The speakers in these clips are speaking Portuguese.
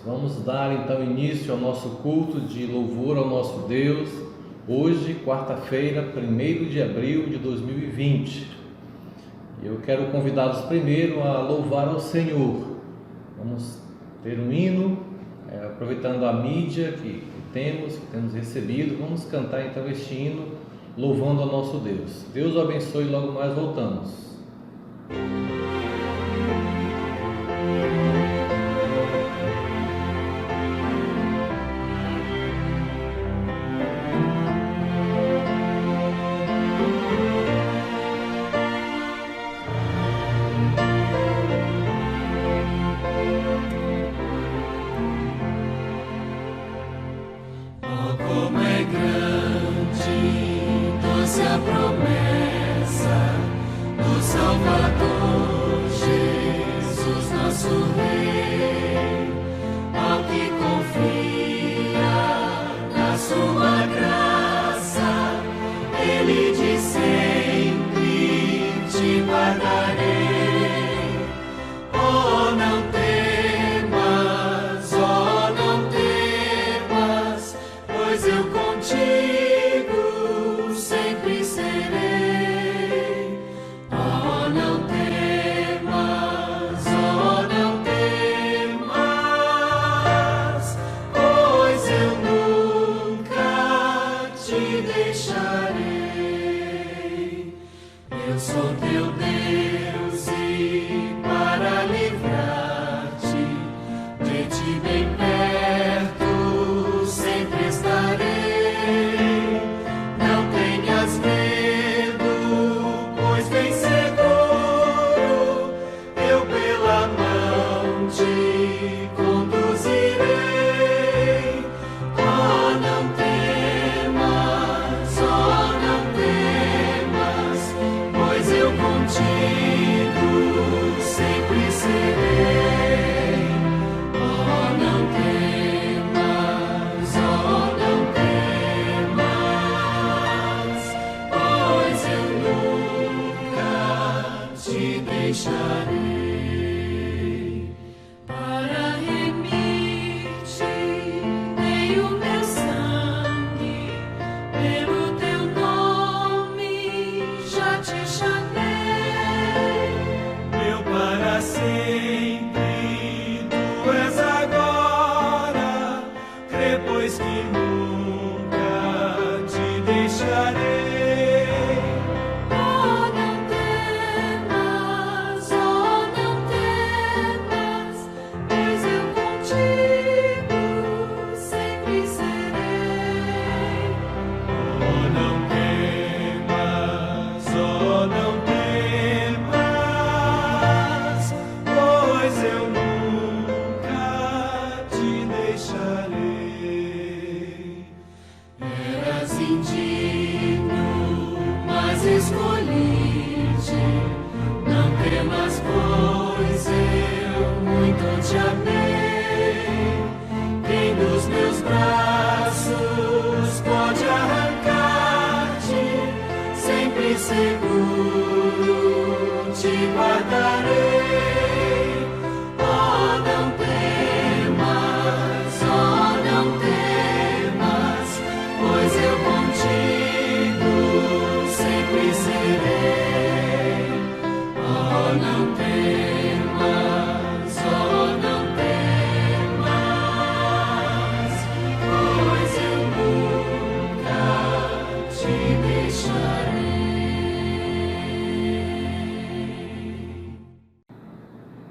Vamos dar então início ao nosso culto de louvor ao nosso Deus, hoje, quarta-feira, 1º de abril de 2020. Eu quero convidá-los primeiro a louvar ao Senhor. Vamos ter um hino, aproveitando a mídia que temos recebido, vamos cantar então este hino, louvando ao nosso Deus. Deus o abençoe e logo mais voltamos.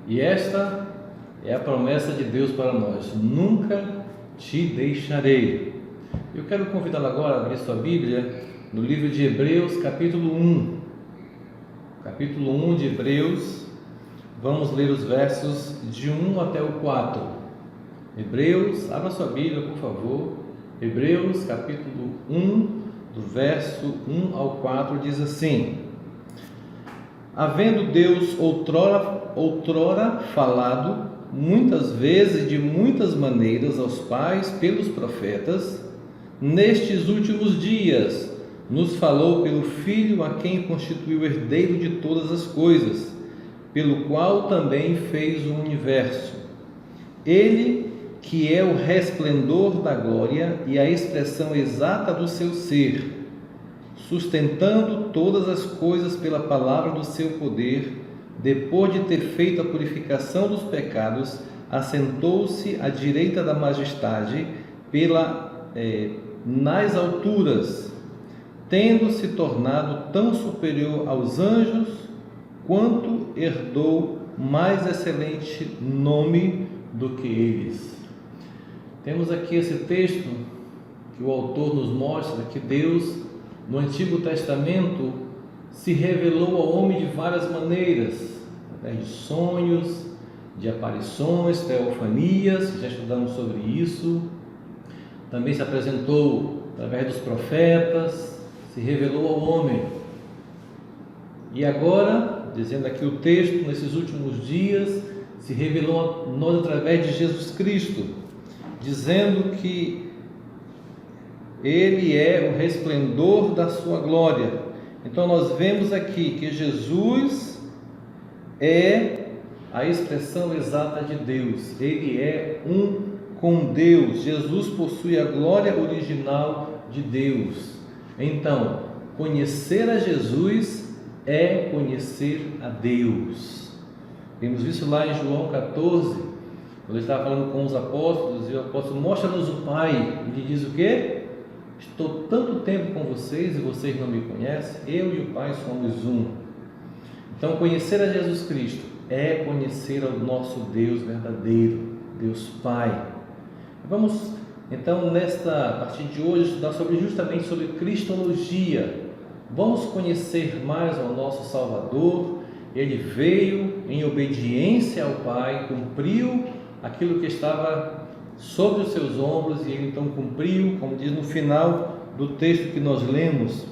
E esta é a promessa de Deus para nós: nunca te deixarei. Eu quero convidá-lo agora a abrir sua Bíblia no livro de Hebreus, capítulo 1. Capítulo 1 de Hebreus, vamos ler os versos de 1 até o 4. Hebreus, abra sua Bíblia, por favor. Hebreus, capítulo 1, do verso 1 ao 4, diz assim: Havendo Deus outrora falado muitas vezes e de muitas maneiras aos pais pelos profetas, nestes últimos dias nos falou pelo Filho, a quem constituiu herdeiro de todas as coisas, pelo qual também fez o universo. Ele que é o resplendor da glória e a expressão exata do seu ser, sustentando todas as coisas pela palavra do seu poder, depois de ter feito a purificação dos pecados, assentou-se à direita da majestade nas alturas, tendo se tornado tão superior aos anjos, quanto herdou mais excelente nome do que eles. Temos aqui esse texto que o autor nos mostra que Deus, no Antigo Testamento, se revelou ao homem de várias maneiras, através de sonhos, de aparições, teofanias, já estudamos sobre isso. Também se apresentou através dos profetas, se revelou ao homem. E agora, dizendo aqui o texto, nesses últimos dias, se revelou a nós através de Jesus Cristo, dizendo que Ele é o resplendor da sua glória. Então nós vemos aqui que Jesus é a expressão exata de Deus. Ele é um com Deus. Jesus possui a glória original de Deus. Então, conhecer a Jesus é conhecer a Deus. Vimos isso lá em João 14, quando ele estava falando com os apóstolos, e o apóstolo: mostra-nos o Pai. Ele diz o quê? Estou tanto tempo com vocês e vocês não me conhecem, eu e o Pai somos um. Então, conhecer a Jesus Cristo é conhecer ao nosso Deus verdadeiro, Deus Pai. Vamos então, a partir de hoje, estudar justamente sobre cristologia. Vamos conhecer mais ao nosso Salvador. Ele veio em obediência ao Pai, cumpriu aquilo que estava sobre os seus ombros, e ele então cumpriu, como diz no final do texto que nós lemos: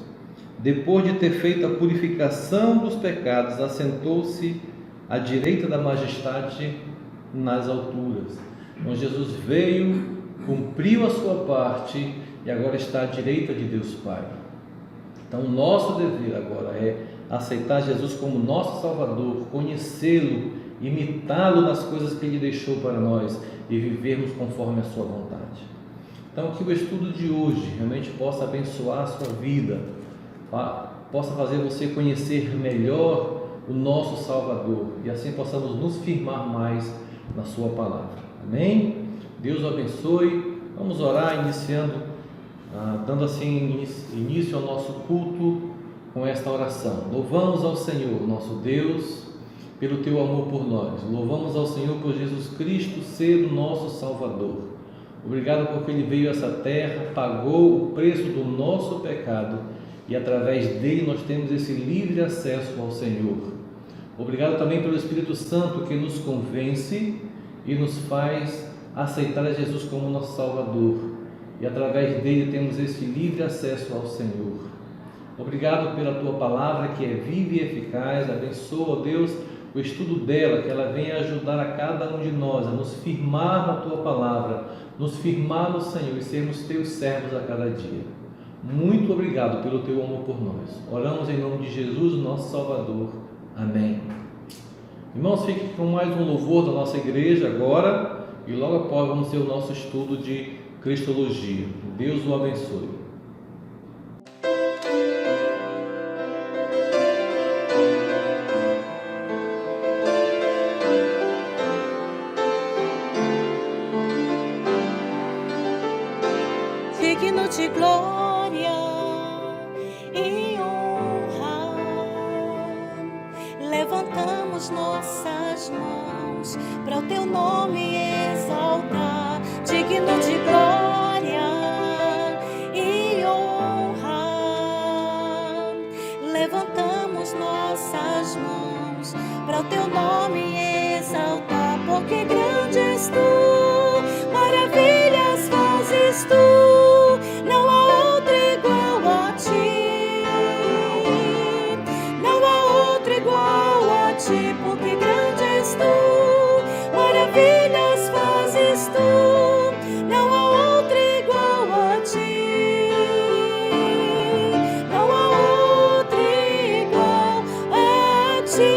depois de ter feito a purificação dos pecados, assentou-se à direita da majestade nas alturas. Então Jesus veio, cumpriu a sua parte e agora está à direita de Deus Pai. Então o nosso dever agora é aceitar Jesus como nosso Salvador, conhecê-lo, imitá-lo nas coisas que Ele deixou para nós e vivermos conforme a sua vontade. Então que o estudo de hoje realmente possa abençoar a sua vida, possa fazer você conhecer melhor o nosso Salvador e assim possamos nos firmar mais na sua palavra. Amém? Deus o abençoe. Vamos orar dando assim início ao nosso culto com esta oração. Louvamos ao Senhor, nosso Deus, pelo teu amor por nós. Louvamos ao Senhor por Jesus Cristo ser o nosso Salvador. Obrigado porque Ele veio a essa terra, pagou o preço do nosso pecado e através dele nós temos esse livre acesso ao Senhor. Obrigado também pelo Espírito Santo que nos convence e nos faz aceitar a Jesus como nosso Salvador, e através dele temos esse livre acesso ao Senhor. Obrigado pela tua palavra que é viva e eficaz. Abençoa, ó Deus, o estudo dela, que ela venha ajudar a cada um de nós a nos firmar na tua palavra, nos firmar no Senhor e sermos teus servos a cada dia. Muito obrigado pelo teu amor por nós. Oramos em nome de Jesus, nosso Salvador. Amém. Irmãos, fiquem com mais um louvor da nossa igreja agora, e logo após vamos ter o nosso estudo de cristologia. Deus o abençoe. Digno de glória e honra, levantamos nossas mãos para o teu nome exaltar. Digno de glória e honra, levantamos nossas mãos para o teu nome exaltar, porque grande és tu, maravilhas fazes tu, não há outro igual a ti, não há outro igual a ti, porque grande és tu, maravilhas fazes tu, não há outro igual a ti, não há outro igual a ti.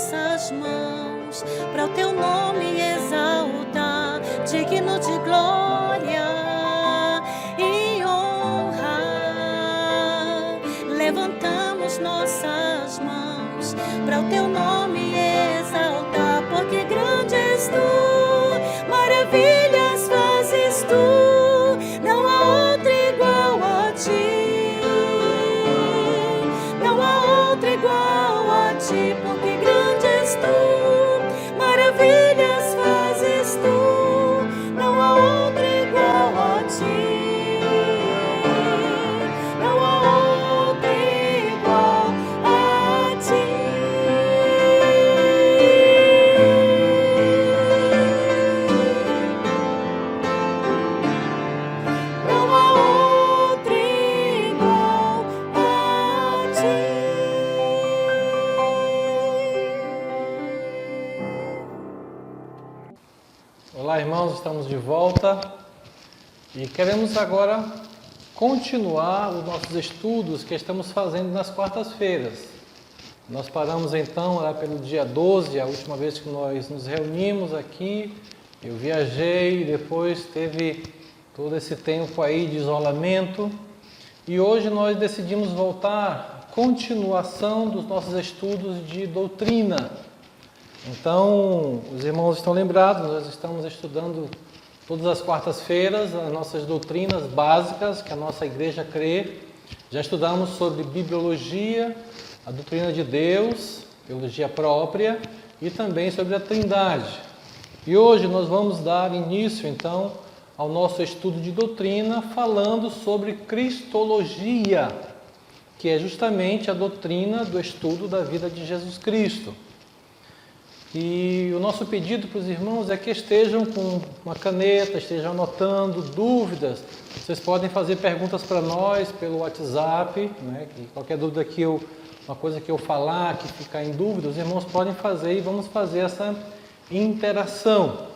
nossas mãos, para o teu nome exaltar, digno de glória e honra. Levantamos nossas mãos, para o teu nome exaltar, porque grande és tu, maravilhas fazes tu, não há outro igual a ti, não há outro igual a ti, porque grande és tu, maravilhas fazes tu, não há outro igual a ti, não há outro igual a ti. Não há outro igual a ti. Olá, irmãos, estamos de volta e queremos agora continuar os nossos estudos que estamos fazendo nas quartas-feiras. Nós paramos então lá pelo dia 12, a última vez que nós nos reunimos aqui. Eu viajei, depois teve todo esse tempo aí de isolamento e hoje nós decidimos voltar à continuação dos nossos estudos de doutrina. Então, os irmãos estão lembrados, nós estamos estudando todas as quartas-feiras as nossas doutrinas básicas que a nossa igreja crê. Já estudamos sobre bibliologia, a doutrina de Deus, teologia própria e também sobre a Trindade. E hoje nós vamos dar início, então, ao nosso estudo de doutrina falando sobre cristologia, que é justamente a doutrina do estudo da vida de Jesus Cristo. E o nosso pedido para os irmãos é que estejam com uma caneta, estejam anotando dúvidas. Vocês podem fazer perguntas para nós pelo WhatsApp, né? Que qualquer dúvida que uma coisa que eu falar, que ficar em dúvida, os irmãos podem fazer e vamos fazer essa interação.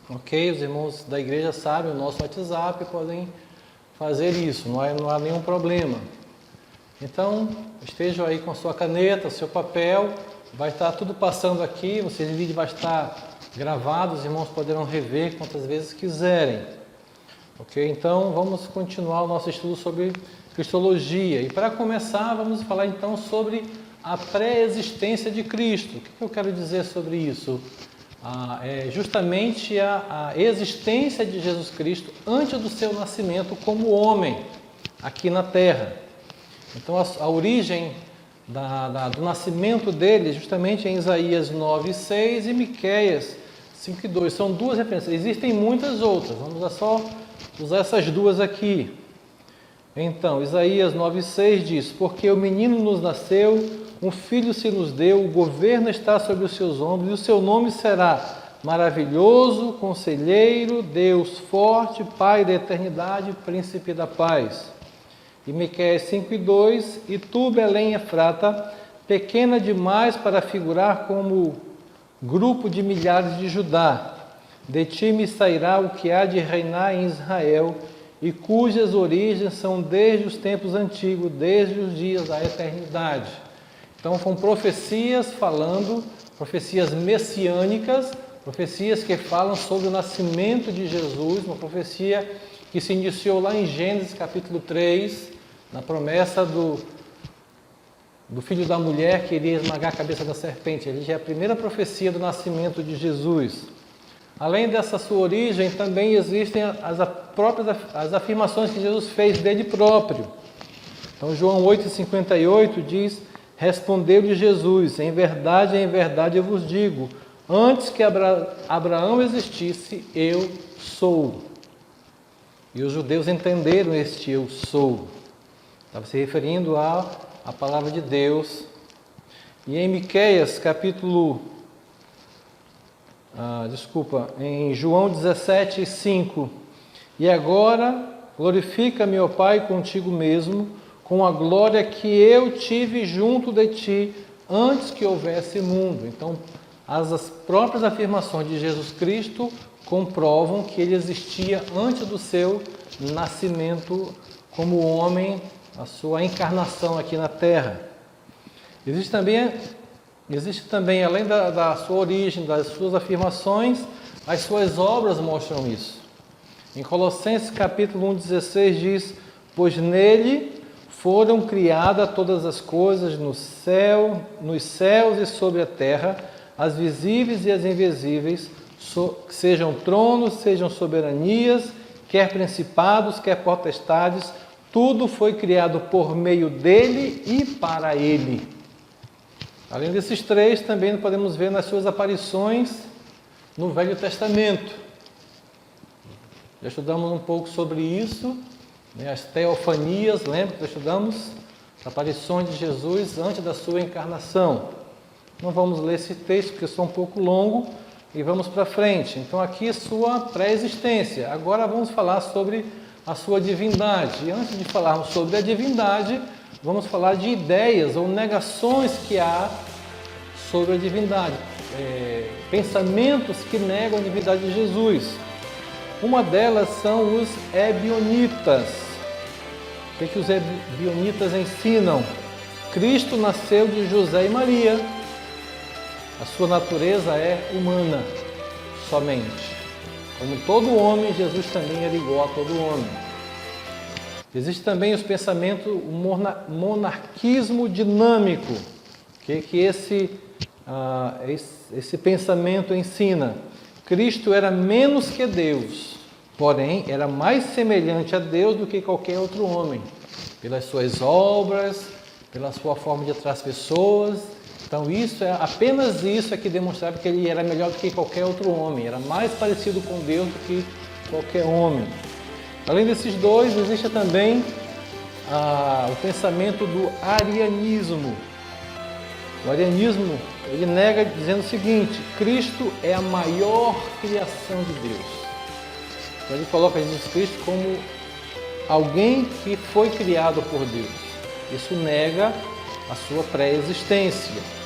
Ok? Os irmãos da igreja sabem o nosso WhatsApp, podem fazer isso, não há nenhum problema. Então, estejam aí com a sua caneta, seu papel. Vai estar tudo passando aqui, esse vídeo vai estar gravado, os irmãos poderão rever quantas vezes quiserem. Ok? Então, vamos continuar o nosso estudo sobre cristologia. E para começar, vamos falar então sobre a pré-existência de Cristo. O que eu quero dizer sobre isso? É justamente a existência de Jesus Cristo antes do seu nascimento como homem aqui na Terra. Então, a origem do nascimento dele, justamente em Isaías 9:6 e Miqueias 5:2. São duas referências. Existem muitas outras, vamos só usar essas duas aqui. Então, Isaías 9:6 diz: porque o menino nos nasceu, um filho se nos deu, o governo está sobre os seus ombros, e o seu nome será Maravilhoso, Conselheiro, Deus Forte, Pai da Eternidade, Príncipe da Paz. E Miqueias 5:2, e tu, Belém Efrata, pequena demais para figurar como grupo de milhares de Judá, de ti me sairá o que há de reinar em Israel, e cujas origens são desde os tempos antigos, desde os dias da eternidade. Então, são profecias falando, profecias messiânicas, profecias que falam sobre o nascimento de Jesus, uma profecia que se iniciou lá em Gênesis capítulo 3, na promessa do filho da mulher que iria esmagar a cabeça da serpente. Ele já é a primeira profecia do nascimento de Jesus. Além dessa sua origem, também existem as afirmações que Jesus fez dele próprio. Então, João 8,58 diz: respondeu-lhe Jesus, em verdade eu vos digo, antes que Abraão existisse, eu sou. E os judeus entenderam este eu sou. Estava se referindo à palavra de Deus. E em Miqueias, em João 17:5, e agora glorifica-me, ó Pai, contigo mesmo, com a glória que eu tive junto de ti, antes que houvesse mundo. Então, as próprias afirmações de Jesus Cristo comprovam que ele existia antes do seu nascimento como homem, a sua encarnação aqui na Terra. Existe também existe também, além da sua origem, das suas afirmações, as suas obras mostram isso. Em Colossenses capítulo 1,16 diz: pois nele foram criadas todas as coisas nos céus e sobre a terra, as visíveis e as invisíveis, sejam tronos, sejam soberanias, quer principados, quer potestades, tudo foi criado por meio dele e para ele. Além desses três, também podemos ver nas suas aparições no Velho Testamento. Já estudamos um pouco sobre isso, né? As teofanias, lembra que estudamos? As aparições de Jesus antes da sua encarnação. Não vamos ler esse texto porque é um pouco longo e vamos para frente. Então aqui é sua pré-existência. Agora vamos falar sobre a sua divindade. E antes de falarmos sobre a divindade, vamos falar de ideias ou negações que há sobre a divindade. Pensamentos que negam a divindade de Jesus. Uma delas são os ebionitas. O que os ebionitas ensinam? Cristo nasceu de José e Maria. A sua natureza é humana, somente. Como todo homem, Jesus também era igual a todo homem. Existe também os pensamentos, o monarquismo dinâmico. Que esse pensamento ensina? Cristo era menos que Deus, porém era mais semelhante a Deus do que qualquer outro homem, pelas suas obras, pela sua forma de tratar as pessoas. Então apenas isso é que demonstrava que ele era melhor do que qualquer outro homem, era mais parecido com Deus do que qualquer homem. Além desses dois, existe também o pensamento do arianismo. O arianismo, ele nega dizendo o seguinte: Cristo é a maior criação de Deus. Então ele coloca Jesus Cristo como alguém que foi criado por Deus. Isso nega a sua pré-existência.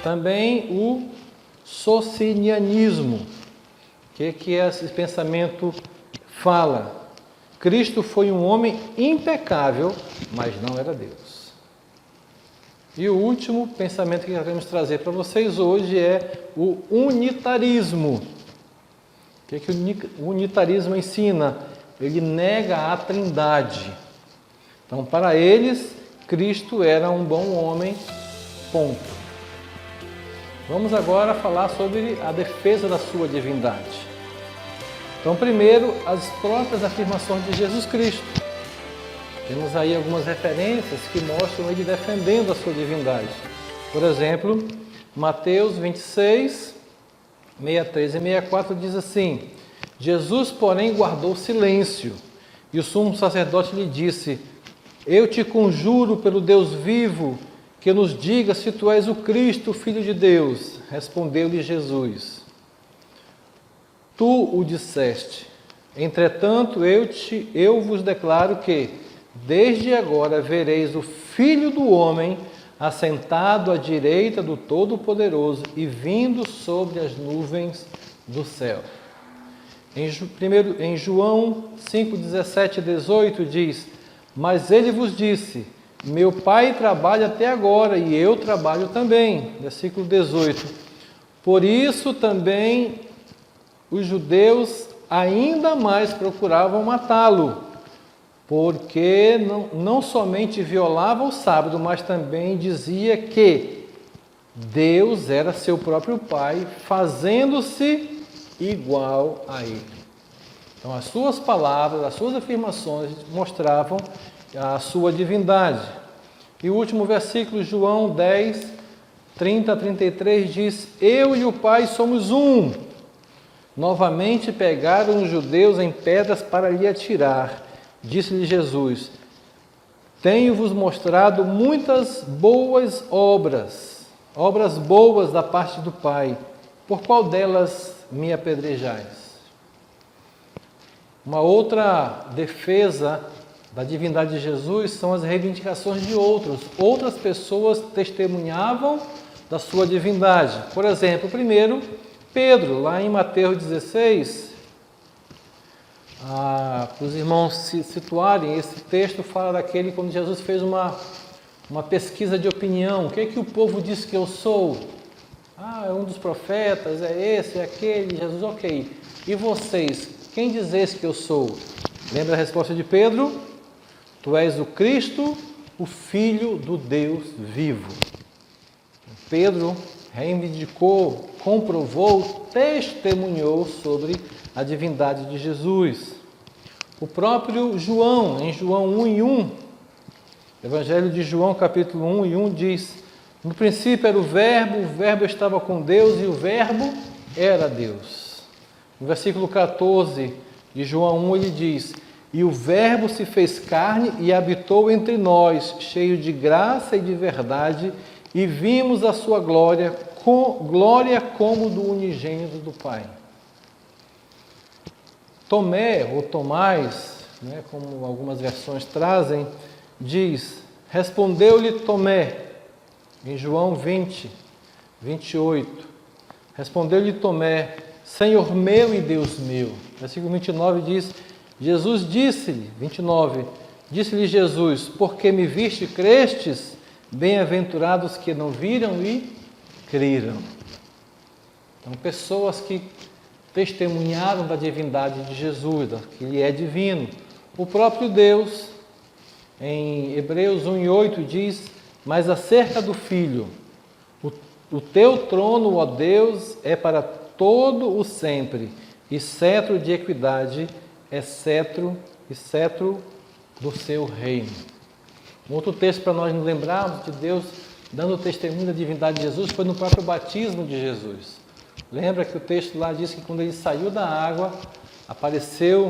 Também o socinianismo. O que esse pensamento fala? Cristo foi um homem impecável, mas não era Deus. E o último pensamento que queremos trazer para vocês hoje é o unitarismo. O que o unitarismo ensina? Ele nega a Trindade. Então, para eles, Cristo era um bom homem, ponto. Vamos agora falar sobre a defesa da sua divindade. Então, primeiro, as próprias afirmações de Jesus Cristo. Temos aí algumas referências que mostram ele defendendo a sua divindade. Por exemplo, Mateus 26, 63 e 64 diz assim: Jesus, porém, guardou silêncio, e o sumo sacerdote lhe disse: eu te conjuro pelo Deus vivo, que nos diga se tu és o Cristo, o Filho de Deus. Respondeu-lhe Jesus: tu o disseste. Entretanto, eu vos declaro que desde agora vereis o Filho do Homem assentado à direita do Todo-Poderoso e vindo sobre as nuvens do céu. Em João 5, 17 e 18 diz: mas ele vos disse: meu Pai trabalha até agora e eu trabalho também. Versículo 18. Por isso também os judeus ainda mais procuravam matá-lo, porque não somente violava o sábado, mas também dizia que Deus era seu próprio Pai, fazendo-se igual a Ele. Então, as suas palavras, as suas afirmações mostravam a sua divindade. E o último versículo, João 10, 30 a 33, diz: eu e o Pai somos um. Novamente pegaram os judeus em pedras para lhe atirar. Disse-lhe Jesus: tenho-vos mostrado muitas boas obras boas da parte do Pai. Por qual delas me apedrejais? Uma outra defesa da divindade de Jesus são as reivindicações de outros. Outras pessoas testemunhavam da sua divindade. Por exemplo, primeiro, Pedro, lá em Mateus 16... para os irmãos se situarem, esse texto fala daquele quando Jesus fez uma uma pesquisa de opinião. O que é que o povo diz que eu sou? É um dos profetas, é esse, é aquele, Jesus, ok. E vocês, quem dizeis que eu sou? Lembra a resposta de Pedro? Tu és o Cristo, o Filho do Deus vivo. Pedro reivindicou, comprovou, testemunhou sobre a divindade de Jesus. O próprio João, em João 1:1, Evangelho de João, capítulo 1:1, diz: no princípio era o Verbo estava com Deus e o Verbo era Deus. No versículo 14 de João 1, ele diz: e o Verbo se fez carne e habitou entre nós, cheio de graça e de verdade, e vimos a sua glória como do unigênito do Pai. Tomé, ou Tomás, como algumas versões trazem, diz: respondeu-lhe Tomé, em João 20:28, respondeu-lhe Tomé: Senhor meu e Deus meu. Versículo 29 diz: Jesus disse-lhe, 29, disse-lhe Jesus: porque me viste, crestes, bem-aventurados que não viram e creram. Então, pessoas que testemunharam da divindade de Jesus, que Ele é divino. O próprio Deus, em Hebreus 1:8, diz: mas acerca do Filho, o teu trono, ó Deus, é para todo o sempre, e cetro de equidade é cetro do seu reino. Um outro texto para nós nos lembrarmos de Deus dando testemunho da divindade de Jesus foi no próprio batismo de Jesus. Lembra que o texto lá diz que quando ele saiu da água, apareceu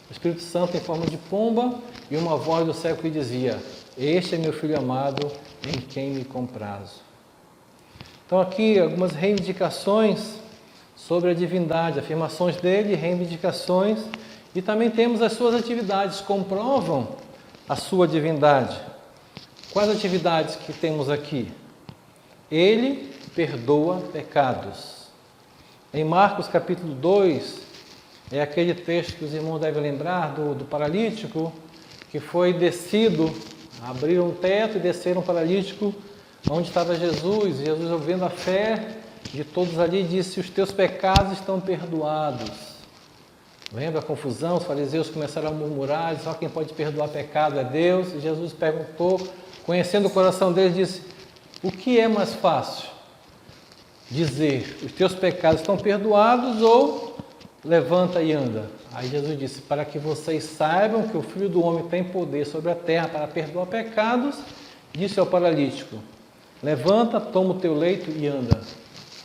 o Espírito Santo em forma de pomba e uma voz do céu que dizia: este é meu Filho amado, em quem me comprazo. Então aqui algumas reivindicações sobre a divindade, afirmações dele, reivindicações, e também temos as suas atividades, comprovam a sua divindade. Quais atividades que temos aqui? Ele perdoa pecados. Em Marcos capítulo 2, é aquele texto que os irmãos devem lembrar do paralítico, que foi descido, abriram o teto e desceram o paralítico onde estava Jesus. E Jesus, ouvindo a fé de todos ali, disse: os teus pecados estão perdoados. Lembra a confusão? Os fariseus começaram a murmurar: só quem pode perdoar pecado é Deus. E Jesus perguntou, conhecendo o coração deles, disse: o que é mais fácil? Dizer: os teus pecados estão perdoados, ou levanta e anda? Aí Jesus disse: para que vocês saibam que o Filho do Homem tem poder sobre a terra para perdoar pecados, disse ao paralítico: levanta, toma o teu leito e anda.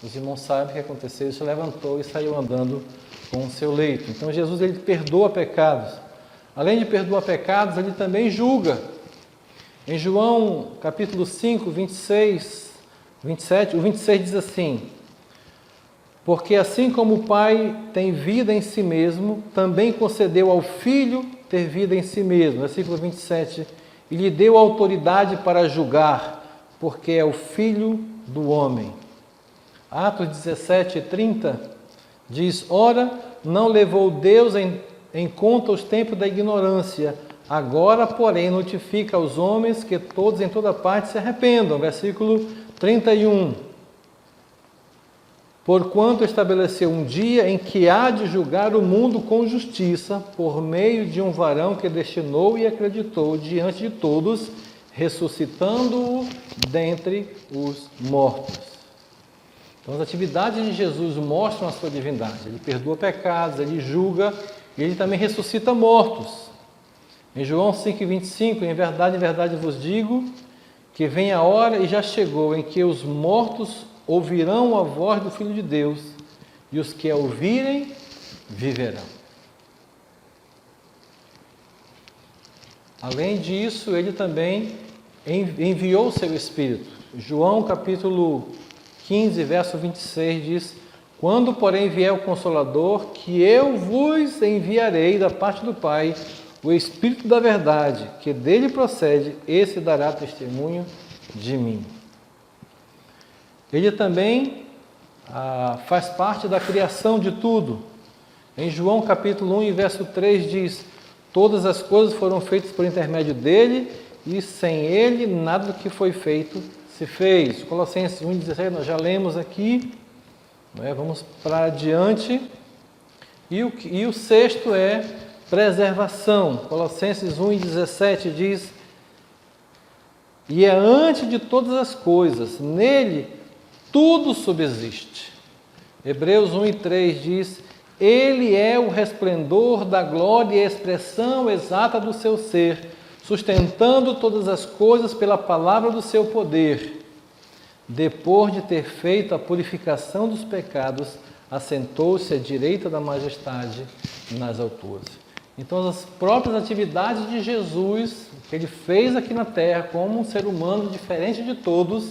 Os irmãos sabem o que aconteceu, ele se levantou e saiu andando com o seu leito. Então Jesus, ele perdoa pecados. Além de perdoar pecados, ele também julga. Em João capítulo 5, 26, 27, o 26 diz assim: porque assim como o Pai tem vida em si mesmo, também concedeu ao Filho ter vida em si mesmo. Versículo 27, e lhe deu autoridade para julgar, porque é o Filho do homem. Atos 17:30 diz: ora, não levou Deus em conta os tempos da ignorância, agora, porém, notifica aos homens que todos em toda parte se arrependam. Versículo 31. Porquanto estabeleceu um dia em que há de julgar o mundo com justiça, por meio de um varão que destinou e acreditou diante de todos, ressuscitando-o dentre os mortos. Então, as atividades de Jesus mostram a sua divindade. Ele perdoa pecados, ele julga e ele também ressuscita mortos. Em João 5,25, em verdade vos digo, que vem a hora e já chegou em que os mortos ouvirão a voz do Filho de Deus, e os que a ouvirem, viverão. Além disso, ele também enviou o seu Espírito. João capítulo 15, verso 26 diz: quando, porém, vier o Consolador, que eu vos enviarei da parte do Pai, o Espírito da verdade, que dele procede, esse dará testemunho de mim. Ele também faz parte da criação de tudo. Em João capítulo 1, verso 3 diz: todas as coisas foram feitas por intermédio dele, e sem ele nada do que foi feito se fez. Colossenses 1,16 nós já lemos aqui, né? Vamos para adiante. E o sexto é preservação. Colossenses 1,17 diz: e é antes de todas as coisas, nele tudo subsiste. Hebreus 1,3 diz: ele é o resplendor da glória e a expressão exata do seu ser, sustentando todas as coisas pela palavra do seu poder. Depois de ter feito a purificação dos pecados, assentou-se à direita da majestade nas alturas. Então, as próprias atividades de Jesus, que ele fez aqui na terra como um ser humano diferente de todos,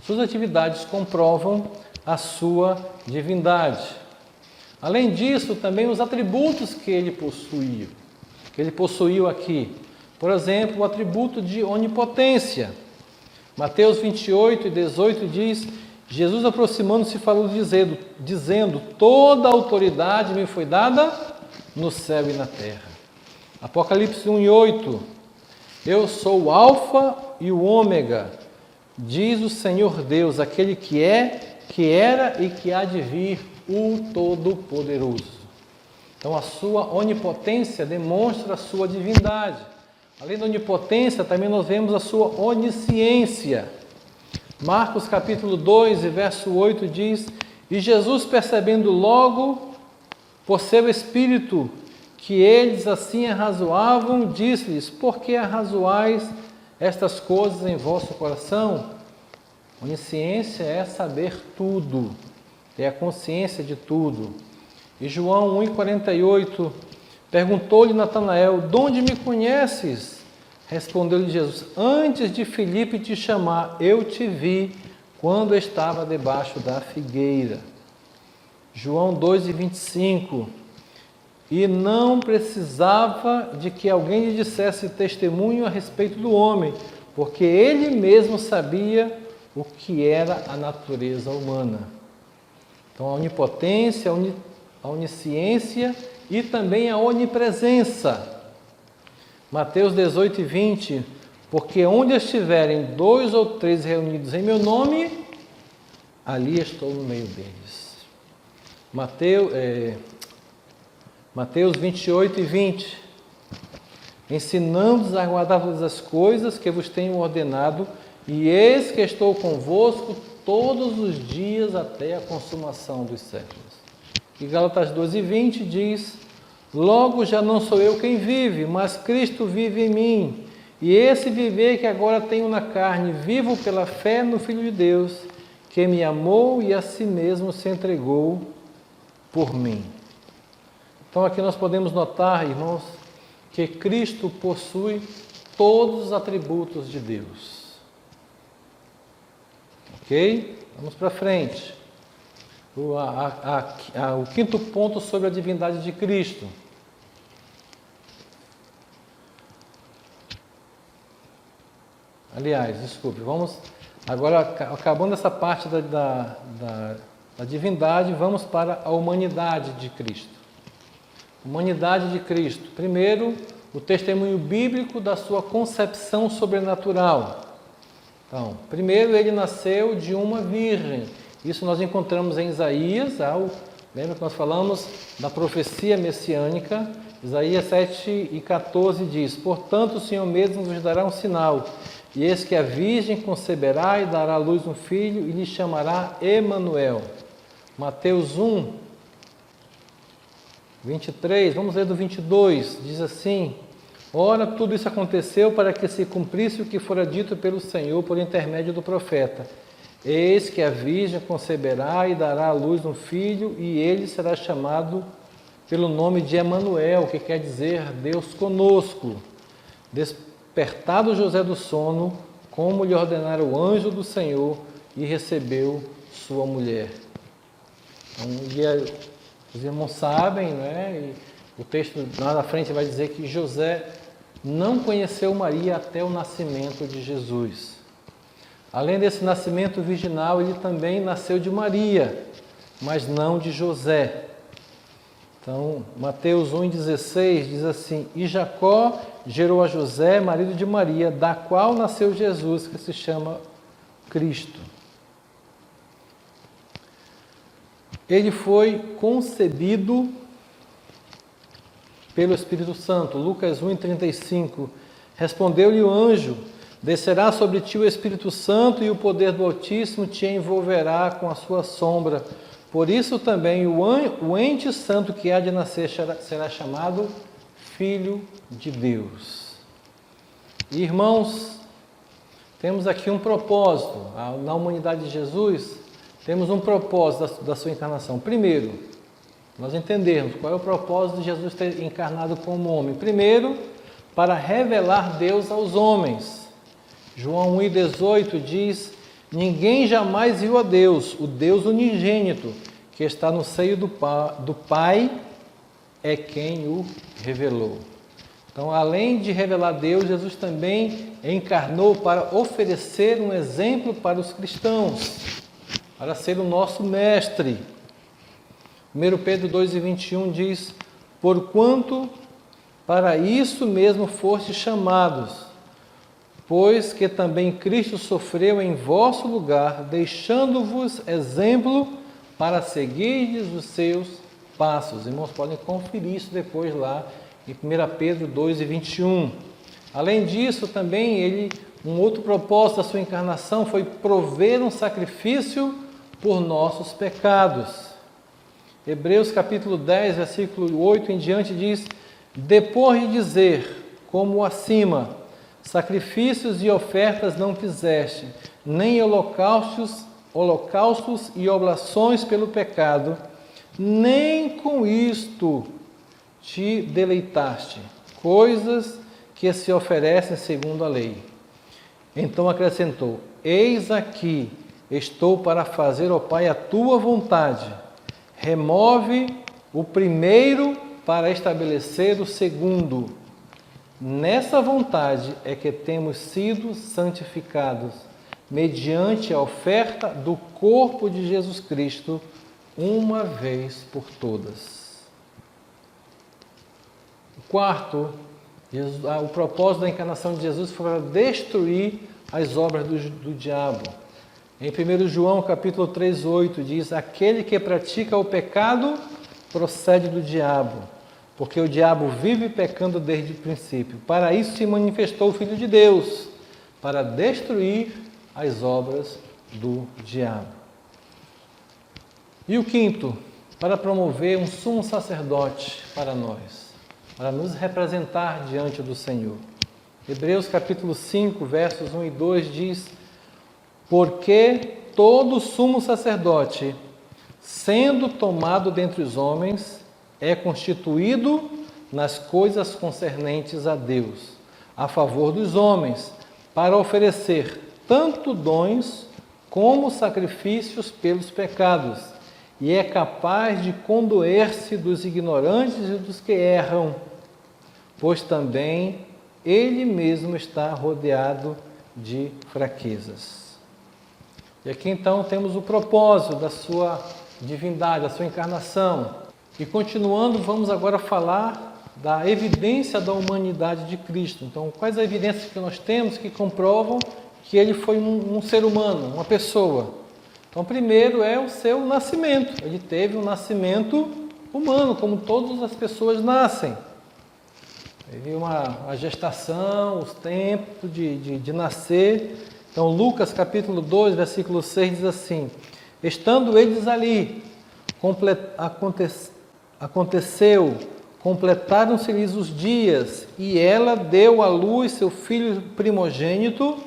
suas atividades comprovam a sua divindade. Além disso, também os atributos que ele possuiu aqui. Por exemplo, o atributo de onipotência. Mateus 28:18 diz: Jesus aproximando-se falou dizendo: toda a autoridade me foi dada no céu e na terra. Apocalipse 1:8: eu sou o Alfa e o Ômega, diz o Senhor Deus, aquele que é, que era e que há de vir, o Todo-Poderoso. Então a sua onipotência demonstra a sua divindade. Além da onipotência, também nós vemos a sua onisciência. Marcos capítulo 2, verso 8 diz: e Jesus, percebendo logo por seu espírito que eles assim arrazoavam, disse-lhes: por que arrazoais estas coisas em vosso coração? Onisciência é saber tudo, ter a consciência de tudo. E João 1,48, perguntou-lhe Natanael: de onde me conheces? Respondeu-lhe Jesus: antes de Filipe te chamar, eu te vi quando estava debaixo da figueira. João 2,25, e não precisava de que alguém lhe dissesse testemunho a respeito do homem, porque ele mesmo sabia o que era a natureza humana. Então, a onipotência, a onisciência e também a onipresença. Mateus 18:20, porque onde estiverem 2 ou 3 reunidos em meu nome, ali estou no meio deles. Mateus 28:20, ensinando-os a guardar todas as coisas que vos tenho ordenado, e eis que estou convosco todos os dias até a consumação dos séculos. E Gálatas 2:20 diz: logo já não sou eu quem vive, mas Cristo vive em mim. E esse viver que agora tenho na carne, vivo pela fé no Filho de Deus, que me amou e a si mesmo se entregou por mim. Então aqui nós podemos notar, irmãos, que Cristo possui todos os atributos de Deus. Ok? Vamos para frente. O quinto ponto sobre a divindade de Cristo. Aliás, desculpe, vamos agora, acabando essa parte da divindade, vamos para a humanidade de Cristo. Humanidade de Cristo. Primeiro, o testemunho bíblico da sua concepção sobrenatural. Então, primeiro ele nasceu de uma virgem. Isso nós encontramos em Isaías, lembra que nós falamos da profecia messiânica? Isaías 7:14 diz: portanto, o Senhor mesmo vos dará um sinal, e eis que a virgem conceberá e dará à luz um filho, e lhe chamará Emanuel. Mateus 1:23, vamos ler do 22, diz assim: ora, tudo isso aconteceu para que se cumprisse o que fora dito pelo Senhor por intermédio do profeta. Eis que a virgem conceberá e dará à luz um filho, e ele será chamado pelo nome de Emanuel, que quer dizer Deus conosco. Despertado José do sono, como lhe ordenara o anjo do Senhor, e recebeu sua mulher. Então, os irmãos sabem, né? E o texto lá na frente vai dizer que José não conheceu Maria até o nascimento de Jesus. Além desse nascimento virginal, ele também nasceu de Maria, mas não de José. Então, Mateus 1,16 diz assim: e Jacó gerou a José, marido de Maria, da qual nasceu Jesus, que se chama Cristo. Ele foi concebido pelo Espírito Santo. Lucas 1:35. Respondeu-lhe o anjo: descerá sobre ti o Espírito Santo e o poder do Altíssimo te envolverá com a sua sombra. Por isso também o ente santo que há de nascer será chamado Filho de Deus. Irmãos, temos aqui um propósito. Na humanidade de Jesus, temos um propósito da sua encarnação. Primeiro, nós entendermos qual é o propósito de Jesus ter encarnado como homem. Primeiro, para revelar Deus aos homens. João 1:18 diz: ninguém jamais viu a Deus, o Deus unigênito, que está no seio do Pai, é quem o revelou. Então, além de revelar Deus, Jesus também encarnou para oferecer um exemplo para os cristãos, para ser o nosso mestre. 1 Pedro 2:21 diz: porquanto para isso mesmo fostes chamados, pois que também Cristo sofreu em vosso lugar, deixando-vos exemplo para seguirdes os seus passos. Irmãos, podem conferir isso depois lá em 1 Pedro 2:21. Além disso, também um outro propósito da sua encarnação foi prover um sacrifício por nossos pecados. Hebreus capítulo 10, versículo 8 em diante diz: depois de dizer, como acima, sacrifícios e ofertas não quiseste, nem holocaustos e oblações pelo pecado, nem com isto te deleitaste, coisas que se oferecem segundo a lei. Então acrescentou: eis aqui, estou para fazer, ó Pai, a tua vontade. Remove o primeiro para estabelecer o segundo. Nessa vontade é que temos sido santificados, mediante a oferta do corpo de Jesus Cristo, uma vez por todas. Quarto, o propósito da encarnação de Jesus foi para destruir as obras do diabo. Em 1 João capítulo 3:8 diz: aquele que pratica o pecado procede do diabo, porque o diabo vive pecando desde o princípio. Para isso se manifestou o Filho de Deus, para destruir as obras do diabo. E o quinto, para promover um sumo sacerdote para nós, para nos representar diante do Senhor. Hebreus capítulo 5, versos 1 e 2 diz: porque todo sumo sacerdote, sendo tomado dentre os homens, é constituído nas coisas concernentes a Deus, a favor dos homens, para oferecer tanto dons como sacrifícios pelos pecados, e é capaz de condoer-se dos ignorantes e dos que erram, pois também ele mesmo está rodeado de fraquezas. E aqui então temos o propósito da sua divindade, da sua encarnação. E continuando, vamos agora falar da evidência da humanidade de Cristo. Então, quais as evidências que nós temos que comprovam que ele foi um ser humano, uma pessoa? Então, primeiro é o seu nascimento. Ele teve um nascimento humano, como todas as pessoas nascem. Teve uma gestação, os tempos de nascer. Então, Lucas capítulo 2, versículo 6 diz assim: estando eles ali, aconteceu, completaram-se-lhes os dias, e ela deu à luz seu filho primogênito,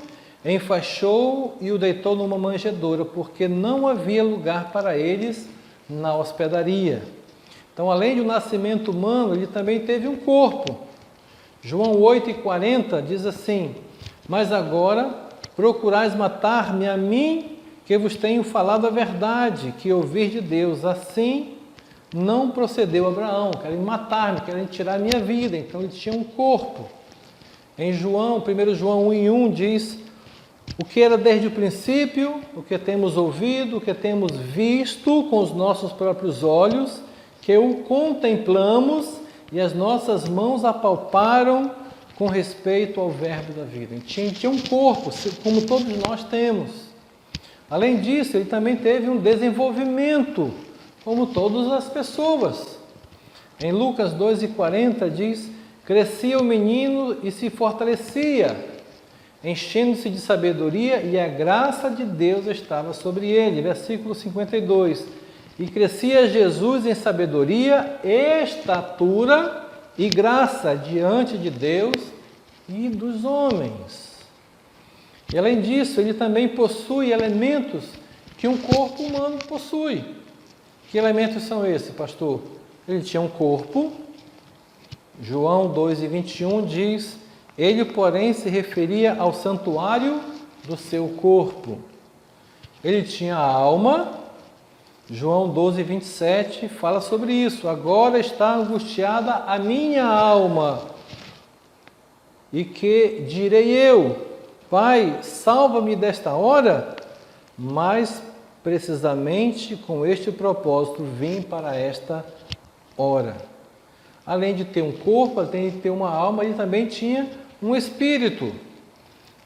enfaixou e o deitou numa manjedoura, porque não havia lugar para eles na hospedaria. Então, além do nascimento humano, ele também teve um corpo. João 8:40 diz assim: mas agora procurais matar-me a mim, que vos tenho falado a verdade, que ouvir de Deus. Assim não procedeu Abraão. Querem matar-me, querem tirar a minha vida. Então ele tinha um corpo. Em 1 João 1:1 diz: o que era desde o princípio, o que temos ouvido, o que temos visto com os nossos próprios olhos, que o contemplamos e as nossas mãos apalparam com respeito ao verbo da vida. Ele tinha um corpo, como todos nós temos. Além disso, ele também teve um desenvolvimento, como todas as pessoas. Em Lucas 2,40 diz: crescia o menino e se fortalecia, enchendo-se de sabedoria, e a graça de Deus estava sobre ele. Versículo 52. E crescia Jesus em sabedoria, estatura e graça diante de Deus e dos homens. E além disso, ele também possui elementos que um corpo humano possui. Que elementos são esses, pastor? Ele tinha um corpo. João 2,21 diz: ele, porém, se referia ao santuário do seu corpo. Ele tinha alma. João 12,27 fala sobre isso. Agora está angustiada a minha alma. E que direi eu? Pai, salva-me desta hora? Mas, precisamente com este propósito, vim para esta hora. Além de ter um corpo, além de ter uma alma, ele também tinha um espírito.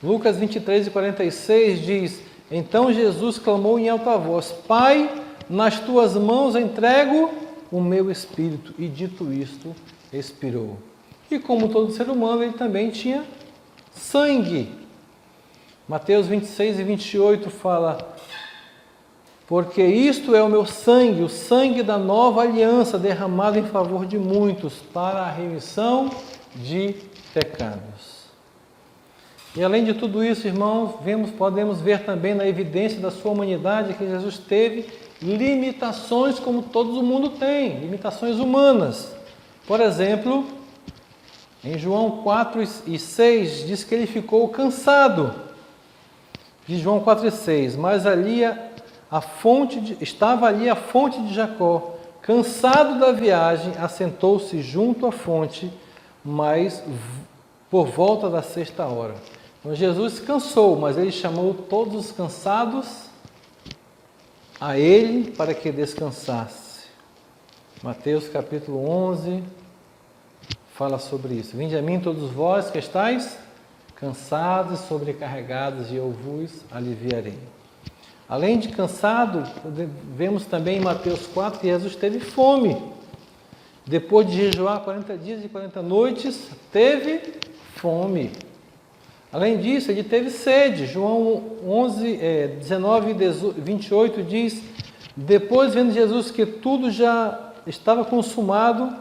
Lucas 23,46 diz: então Jesus clamou em alta voz: Pai, nas tuas mãos entrego o meu espírito. E dito isto, expirou. E como todo ser humano, ele também tinha sangue. Mateus 26:28 fala: porque isto é o meu sangue, o sangue da nova aliança, derramado em favor de muitos, para a remissão de pecados. E além de tudo isso, irmãos, podemos ver também na evidência da sua humanidade que Jesus teve limitações como todo mundo tem, limitações humanas. Por exemplo, em João 4,6 diz que ele ficou cansado. De João 4,6, mas estava ali a fonte de Jacó. Cansado da viagem, assentou-se junto à fonte, mas por volta da 6ª. Então Jesus se cansou, mas ele chamou todos os cansados a ele para que descansasse. Mateus capítulo 11 fala sobre isso. Vinde a mim todos vós que estáis cansados e sobrecarregados, e eu vos aliviarei. Além de cansado, vemos também em Mateus 4 que Jesus teve fome. Depois de jejuar 40 dias e 40 noites, teve fome. Além disso, ele teve sede. João 19:28 diz: depois, vendo Jesus que tudo já estava consumado,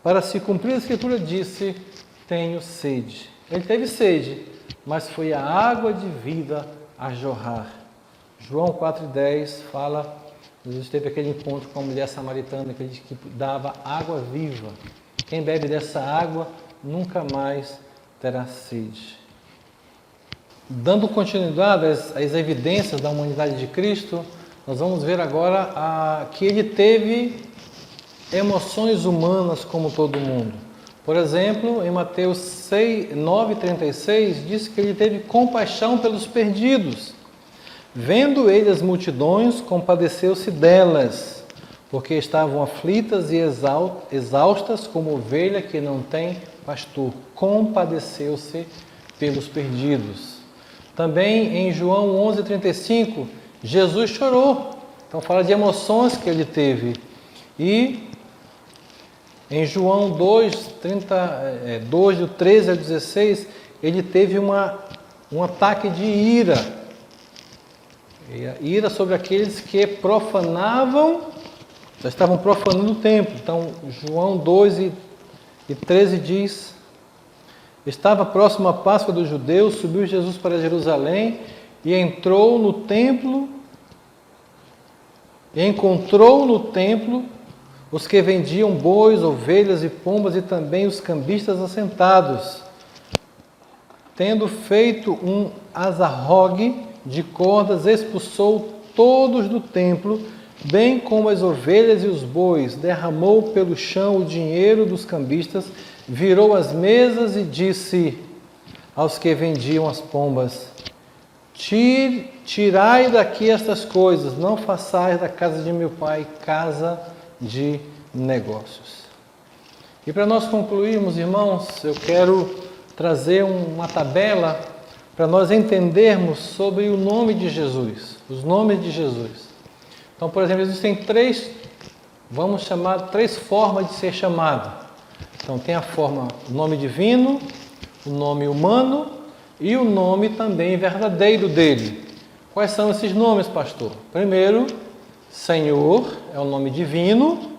para se cumprir a Escritura, disse: tenho sede. Ele teve sede, mas foi a água de vida a jorrar. João 4,10 fala: Jesus teve aquele encontro com a mulher samaritana que dava água viva. Quem bebe dessa água nunca mais terá sede. Dando continuidade às evidências da humanidade de Cristo, nós vamos ver agora que ele teve emoções humanas como todo mundo. Por exemplo, em Mateus 9,36 diz que ele teve compaixão pelos perdidos. Vendo ele as multidões, compadeceu-se delas, porque estavam aflitas e exaustas como ovelha que não tem pastor. Compadeceu-se pelos perdidos. Também em João 11,35, Jesus chorou. Então fala de emoções que ele teve. E em João 2, do 13 ao 16, ele teve um ataque de ira. Ira sobre aqueles que já estavam profanando o templo. Então, João 2:13 diz: estava próximo à Páscoa dos judeus, subiu Jesus para Jerusalém e entrou no templo, e encontrou no templo os que vendiam bois, ovelhas e pombas, e também os cambistas assentados. Tendo feito um azarrogue de cordas, expulsou todos do templo, bem como as ovelhas e os bois, derramou pelo chão o dinheiro dos cambistas, virou as mesas e disse aos que vendiam as pombas: tirai daqui estas coisas, não façais da casa de meu pai casa de negócios. E para nós concluirmos, irmãos, eu quero trazer uma tabela para nós entendermos sobre o nome de Jesus, os nomes de Jesus. Então, por exemplo, existem três formas de ser chamado. Então, tem a forma, o nome divino, o nome humano e o nome também verdadeiro dele. Quais são esses nomes, pastor? Primeiro, Senhor é o nome divino,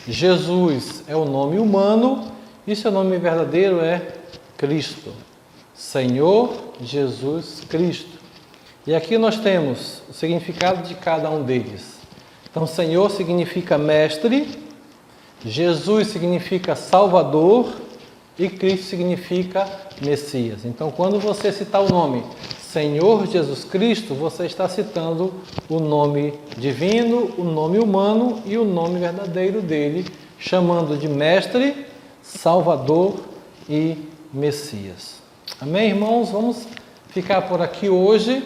Jesus é o nome humano e seu nome verdadeiro é Cristo. Senhor Jesus Cristo. E aqui nós temos o significado de cada um deles. Então, Senhor significa mestre, Jesus significa Salvador e Cristo significa Messias. Então, quando você citar o nome Senhor Jesus Cristo, você está citando o nome divino, o nome humano e o nome verdadeiro dele, chamando de mestre, Salvador e Messias. Amém, irmãos? Vamos ficar por aqui hoje.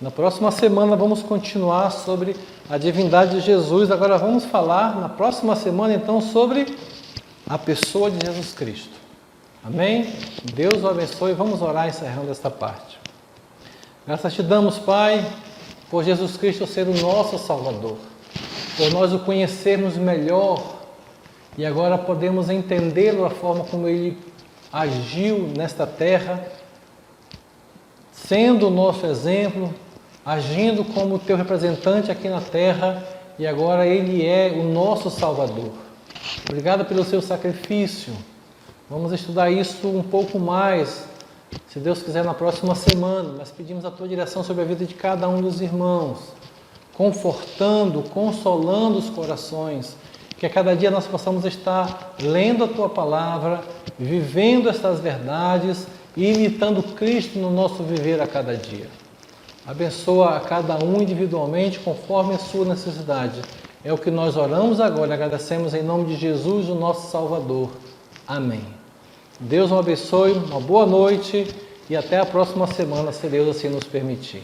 Na próxima semana vamos continuar sobre a divindade de Jesus. Agora vamos falar na próxima semana então sobre a pessoa de Jesus Cristo. Amém? Deus o abençoe. Vamos orar encerrando esta parte. Graças te damos, Pai, por Jesus Cristo ser o nosso Salvador, por nós o conhecermos melhor e agora podemos entendê-lo a forma como Ele agiu nesta terra, sendo o nosso exemplo, agindo como o teu representante aqui na terra e agora Ele é o nosso Salvador. Obrigado pelo seu sacrifício. Vamos estudar isso um pouco mais, se Deus quiser, na próxima semana. Mas pedimos a tua direção sobre a vida de cada um dos irmãos, confortando, consolando os corações, que a cada dia nós possamos estar lendo a tua palavra, vivendo estas verdades e imitando Cristo no nosso viver a cada dia. Abençoa a cada um individualmente conforme a sua necessidade. É o que nós oramos agora e agradecemos em nome de Jesus, o nosso Salvador. Amém. Deus o abençoe, uma boa noite e até a próxima semana, se Deus assim nos permitir.